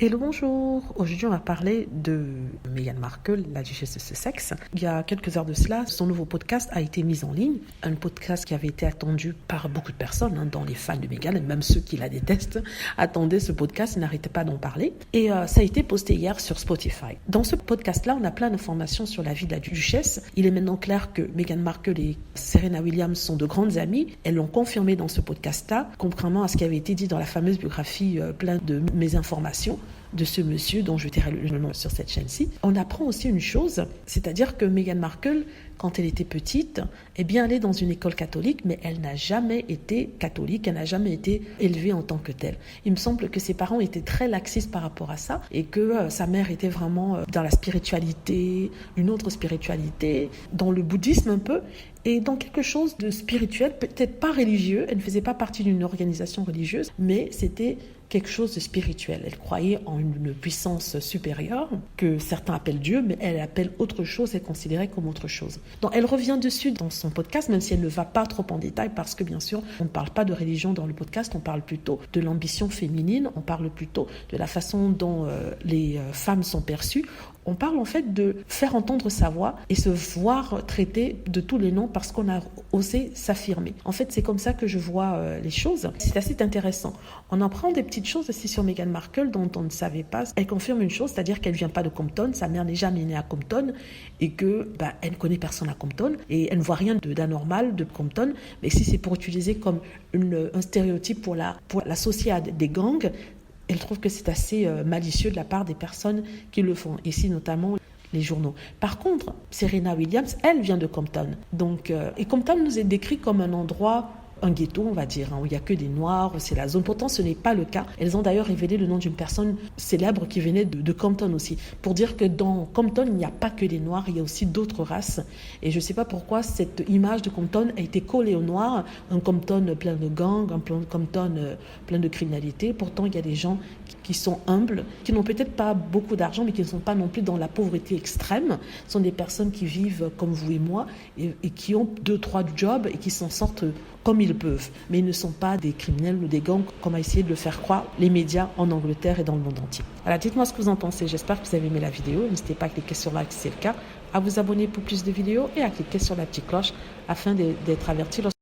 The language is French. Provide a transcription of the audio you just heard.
Hello, bonjour. Aujourd'hui, on va parler de Meghan Markle, la duchesse de Sussex. Il y a quelques heures de cela, son nouveau podcast a été mis en ligne. Un podcast qui avait été attendu par beaucoup de personnes, dont les fans de Meghan, et même ceux qui la détestent, attendaient ce podcast et n'arrêtaient pas d'en parler. Et ça a été posté hier sur Spotify. Dans ce podcast-là, on a plein d'informations sur la vie de la duchesse. Il est maintenant clair que Meghan Markle et Serena Williams sont de grandes amies. Elles l'ont confirmé dans ce podcast-là, contrairement à ce qui avait été dit dans la fameuse biographie plein de mésinformations de ce monsieur dont je tairai le nom sur cette chaîne-ci. On apprend aussi une chose, c'est-à-dire que Meghan Markle, quand elle était petite, est bien allée dans une école catholique, mais elle n'a jamais été catholique, elle n'a jamais été élevée en tant que telle. Il me semble que ses parents étaient très laxistes par rapport à ça et que sa mère était vraiment dans la spiritualité, une autre spiritualité, dans le bouddhisme un peu, et dans quelque chose de spirituel, peut-être pas religieux. Elle ne faisait pas partie d'une organisation religieuse, mais c'était quelque chose de spirituel. Elle croyait en une puissance supérieure, que certains appellent Dieu, mais elle appelle autre chose, elle considérait comme autre chose. Donc elle revient dessus dans son podcast, même si elle ne va pas trop en détail, parce que bien sûr, on ne parle pas de religion dans le podcast, on parle plutôt de l'ambition féminine, on parle plutôt de la façon dont les femmes sont perçues. On parle en fait de faire entendre sa voix et se voir traiter de tous les noms parce qu'on a osé s'affirmer. En fait, c'est comme ça que je vois les choses. C'est assez intéressant. On apprend des petites choses aussi sur Meghan Markle dont on ne savait pas. Elle confirme une chose, c'est-à-dire qu'elle ne vient pas de Compton, sa mère n'est jamais née à Compton et que elle ne connaît personne à Compton et elle ne voit rien d'anormal de Compton. Mais si c'est pour utiliser comme un stéréotype pour la société des gangs, elle trouve que c'est assez malicieux de la part des personnes qui le font, ici notamment les journaux. Par contre, Serena Williams, elle vient de Compton. Donc, et Compton nous est décrit comme un endroit, un ghetto, on va dire, où il n'y a que des Noirs, c'est la zone. Pourtant, ce n'est pas le cas. Elles ont d'ailleurs révélé le nom d'une personne célèbre qui venait de Compton aussi, pour dire que dans Compton, il n'y a pas que des Noirs, il y a aussi d'autres races. Et je ne sais pas pourquoi cette image de Compton a été collée aux Noirs, un Compton plein de gangs, un Compton plein de criminalité. Pourtant, il y a des gens qui sont humbles, qui n'ont peut-être pas beaucoup d'argent, mais qui ne sont pas non plus dans la pauvreté extrême. Ce sont des personnes qui vivent comme vous et moi et qui ont 2-3 jobs et qui s'en sortent comme ils peuvent. Mais ils ne sont pas des criminels ou des gangs, comme a essayé de le faire croire les médias en Angleterre et dans le monde entier. Voilà, dites-moi ce que vous en pensez. J'espère que vous avez aimé la vidéo. N'hésitez pas à cliquer sur like si c'est le cas, à vous abonner pour plus de vidéos et à cliquer sur la petite cloche afin d'être averti lorsque